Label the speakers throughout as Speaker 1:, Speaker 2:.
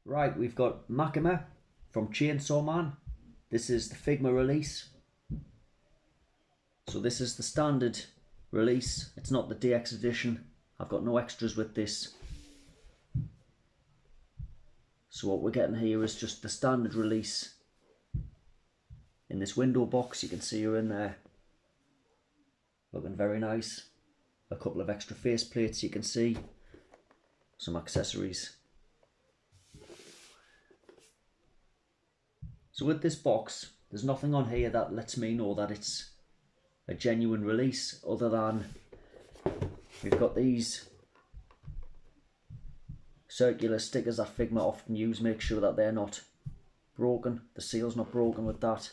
Speaker 1: Right, we've got Makima from Chainsaw Man. This is the Figma release. So this is the standard release. It's not the DX edition. I've got no extras with this. So what we're getting here is just the standard release. In this window box, you can see her in there. Looking very nice. A couple of extra face plates you can see. Some accessories. So with this box, there's nothing on here that lets me know that it's a genuine release, other than we've got these circular stickers that Figma often use. Make sure that they're not broken, the seal's not broken with that.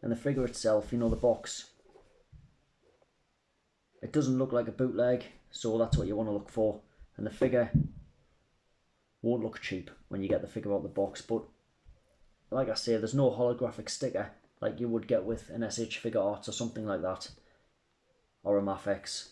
Speaker 1: And the figure itself, you know, the box, it doesn't look like a bootleg, so that's what you want to look for. And the figure won't look cheap when you get the figure out of the box, but like I say, there's no holographic sticker like you would get with an SH Figuarts or something like that, or a Mafex.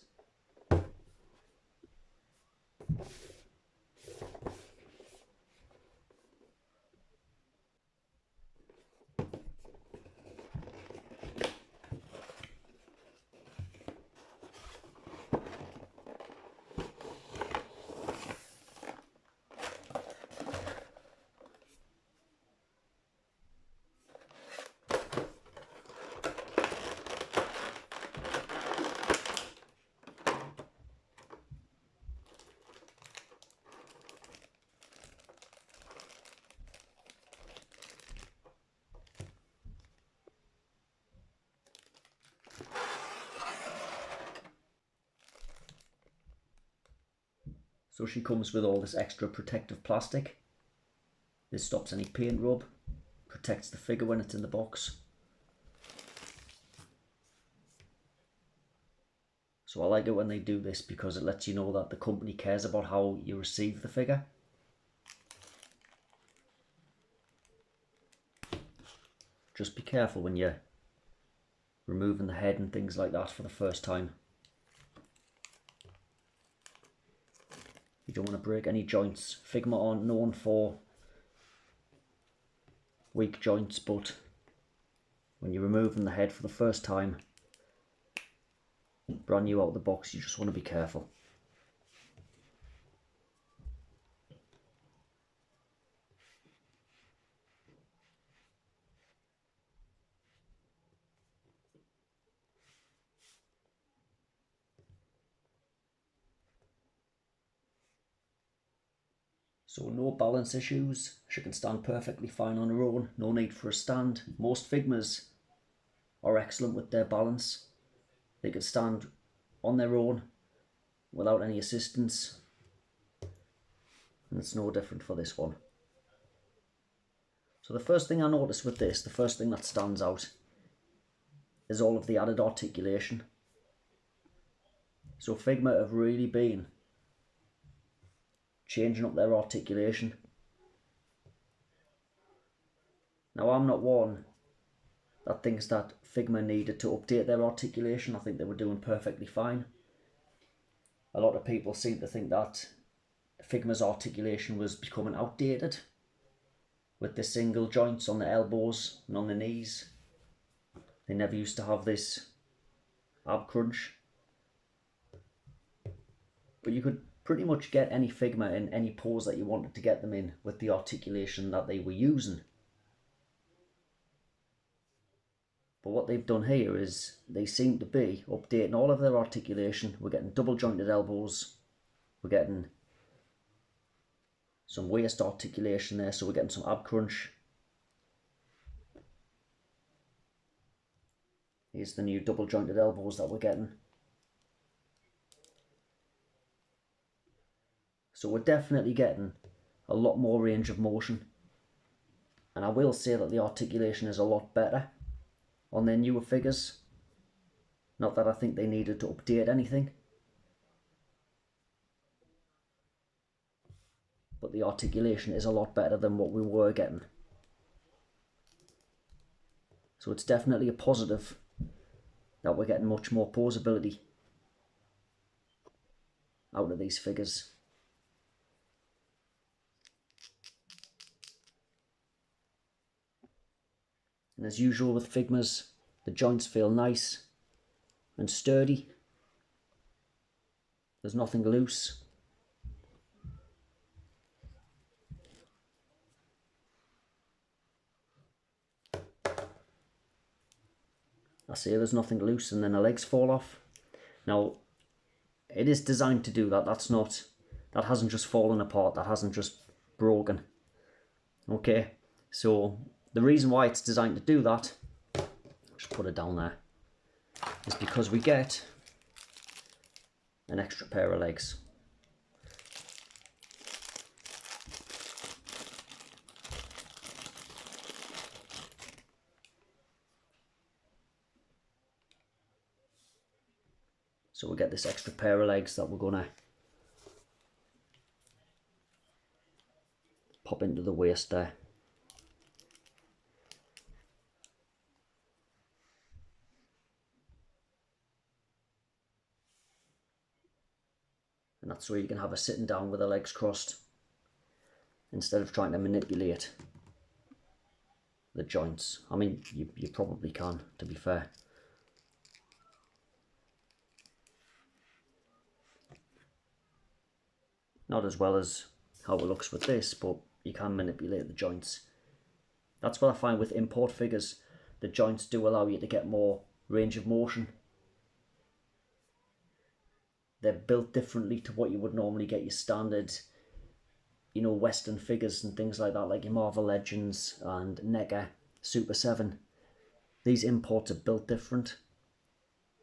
Speaker 1: So she comes with all this extra protective plastic. This stops any paint rub, protects the figure when it's in the box. So I like it when they do this because it lets you know that the company cares about how you receive the figure. Just be careful when you're removing the head and things like that for the first time. You don't want to break any joints. Figma aren't known for weak joints, but when you're removing the head for the first time, brand new out of the box, you just want to be careful. So no balance issues. She can stand perfectly fine on her own. No need for a stand. Most Figmas are excellent with their balance. They can stand on their own without any assistance. And it's no different for this one. So the first thing I notice with this, the first thing that stands out, is all of the added articulation. So Figma have really been changing up their articulation. Now I'm not one that thinks that Figma needed to update their articulation. I think they were doing perfectly fine. A lot of people seem to think that Figma's articulation was becoming outdated with the single joints on the elbows and on the knees. They never used to have this ab crunch. But you could pretty much get any Figma in any pose that you wanted to get them in with the articulation that they were using. But what they've done here is they seem to be updating all of their articulation. We're getting double jointed elbows. We're getting some waist articulation there, so we're getting some ab crunch. Here's the new double jointed elbows that we're getting. So we're definitely getting a lot more range of motion. And I will say that the articulation is a lot better on their newer figures. Not that I think they needed to update anything, but the articulation is a lot better than what we were getting. So it's definitely a positive that we're getting much more posability out of these figures. And as usual with Figmas, the joints feel nice and sturdy. There's nothing loose. I say there's nothing loose and then the legs fall off. Now, it is designed to do that. That hasn't just fallen apart. That hasn't just broken. Okay, so the reason why it's designed to do that, just put it down there, is because we get an extra pair of legs. So we get this extra pair of legs that we're gonna pop into the waist there. And that's where you can have her sitting down with her legs crossed instead of trying to manipulate the joints. I mean, you probably can, to be fair. Not as well as how it looks with this, but you can manipulate the joints. That's what I find with import figures. The joints do allow you to get more range of motion. They're built differently to what you would normally get your standard, you know, Western figures and things like that, like your Marvel Legends and NECA, Super 7. These imports are built different.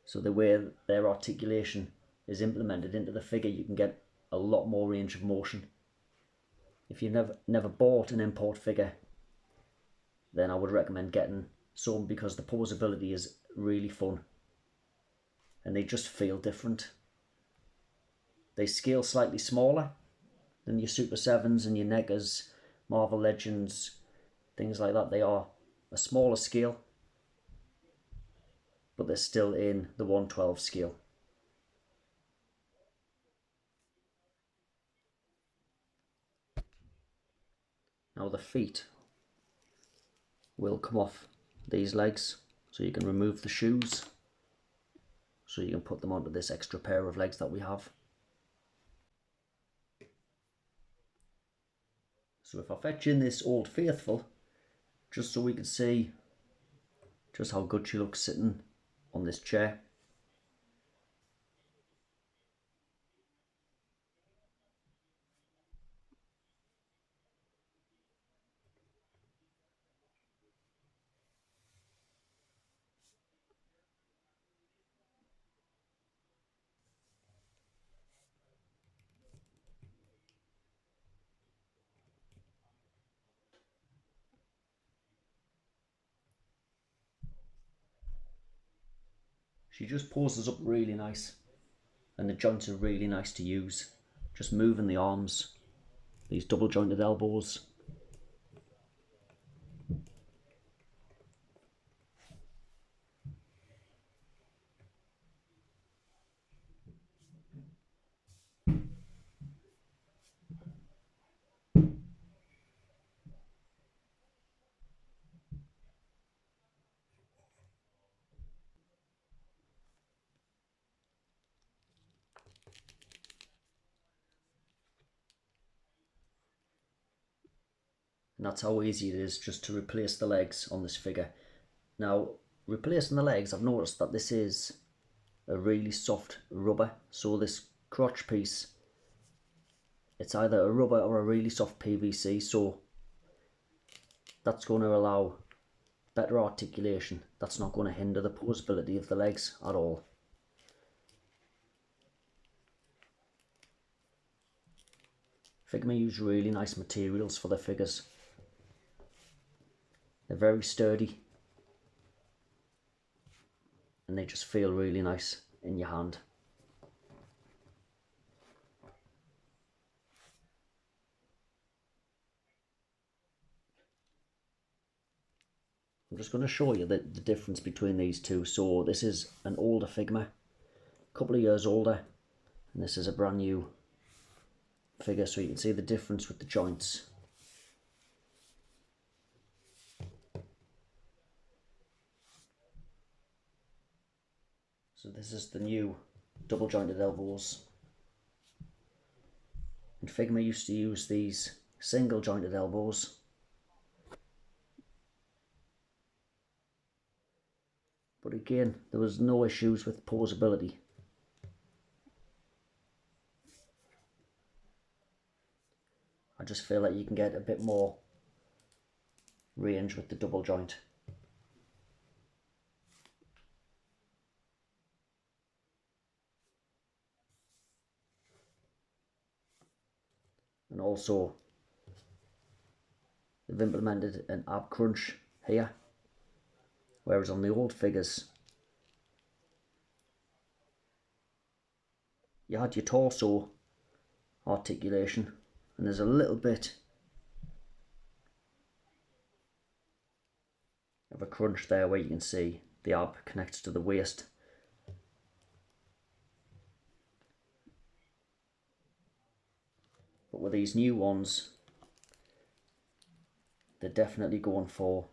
Speaker 1: So the way their articulation is implemented into the figure, you can get a lot more range of motion. If you've never bought an import figure, then I would recommend getting some, because the posability is really fun and they just feel different. They scale slightly smaller than your Super 7s and your NECAs, Marvel Legends, things like that. They are a smaller scale, but they're still in the 1/12 scale. Now the feet will come off these legs, so you can remove the shoes, so you can put them onto this extra pair of legs that we have. So if I fetch in this Old Faithful, just so we can see just how good she looks sitting on this chair. She just poses up really nice, and the joints are really nice to use. Just moving the arms, these double jointed elbows. And that's how easy it is just to replace the legs on this figure. Now, replacing the legs, I've noticed that this is a really soft rubber. So this crotch piece, it's either a rubber or a really soft PVC. So that's going to allow better articulation. That's not going to hinder the posability of the legs at all. Figma use really nice materials for their figures. They're very sturdy and they just feel really nice in your hand. I'm just going to show you the difference between these two. So this is an older Figma, a couple of years older, and this is a brand new figure, so you can see the difference with the joints. So this is the new double jointed elbows. And Figma used to use these single jointed elbows. But again, there was no issues with posability. I just feel like you can get a bit more range with the double joint. And also, they've implemented an ab crunch here, whereas on the old figures, you had your torso articulation, and there's a little bit of a crunch there where you can see the ab connects to the waist. But with these new ones, they're definitely going for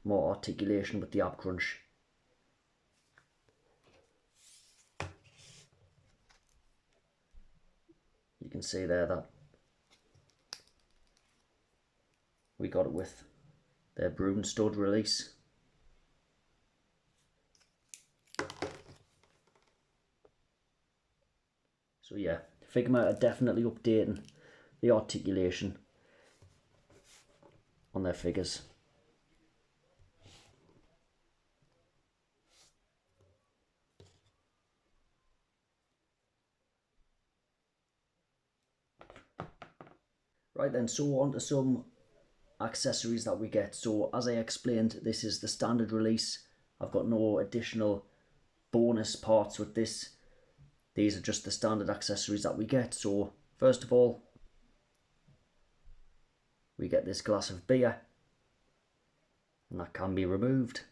Speaker 1: more articulation with the ab crunch. You can see there that we got it with their Broom Stud release. So yeah, Figma are definitely updating the articulation on their figures. Right then, so on to some accessories that we get. So as I explained, this is the standard release. I've got no additional bonus parts with this. These are just the standard accessories that we get. So first of all, we get this glass of beer, and that can be removed.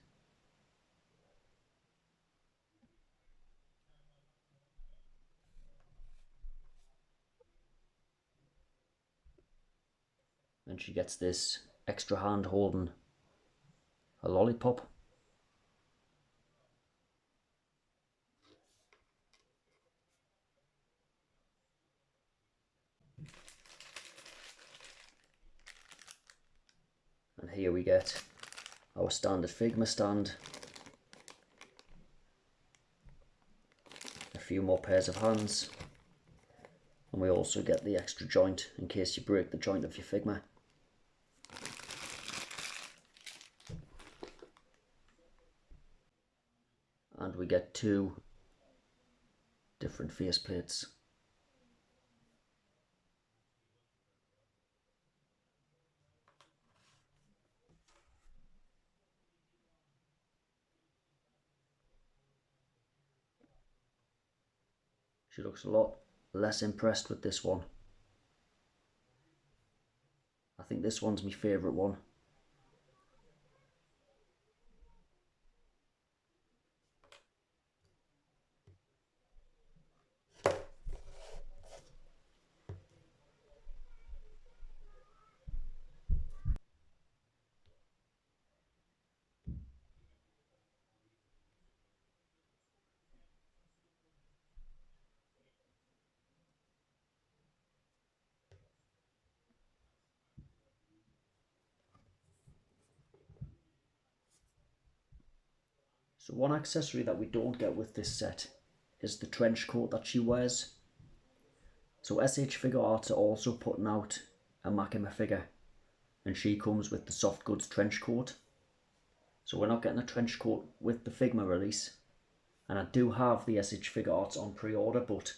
Speaker 1: And she gets this extra hand holding a lollipop. And here we get our standard Figma stand, a few more pairs of hands, and we also get the extra joint in case you break the joint of your Figma. And we get 2 different face plates. She looks a lot less impressed with this one. I think this one's my favourite one. So one accessory that we don't get with this set is the trench coat that she wears. So SH Figuarts are also putting out a Makima figure, and she comes with the soft goods trench coat. So we're not getting a trench coat with the Figma release, and I do have the SH Figuarts on pre-order, but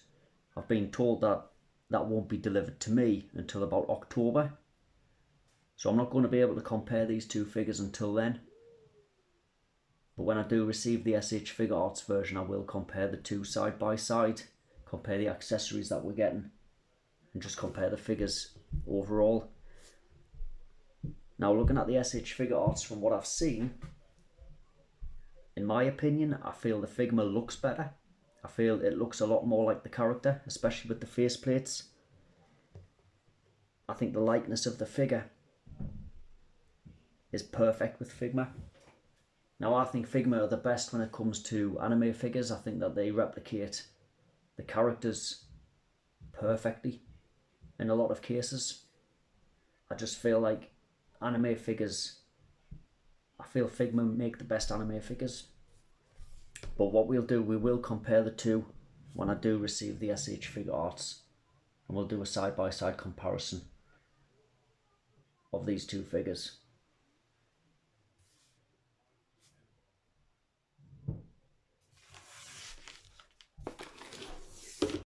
Speaker 1: I've been told that that won't be delivered to me until about October. So I'm not going to be able to compare these two figures until then. But when I do receive the SH Figuarts version, I will compare the two side by side, compare the accessories that we're getting, and just compare the figures overall. Now, looking at the SH Figuarts, from what I've seen, in my opinion, I feel the Figma looks better. I feel it looks a lot more like the character, especially with the face plates. I think the likeness of the figure is perfect with Figma. Now I think Figma are the best when it comes to anime figures. I think that they replicate the characters perfectly in a lot of cases. I just feel like anime figures, I feel Figma make the best anime figures. But what we'll do, we will compare the two when I do receive the SH Figuarts, and we'll do a side-by-side comparison of these two figures.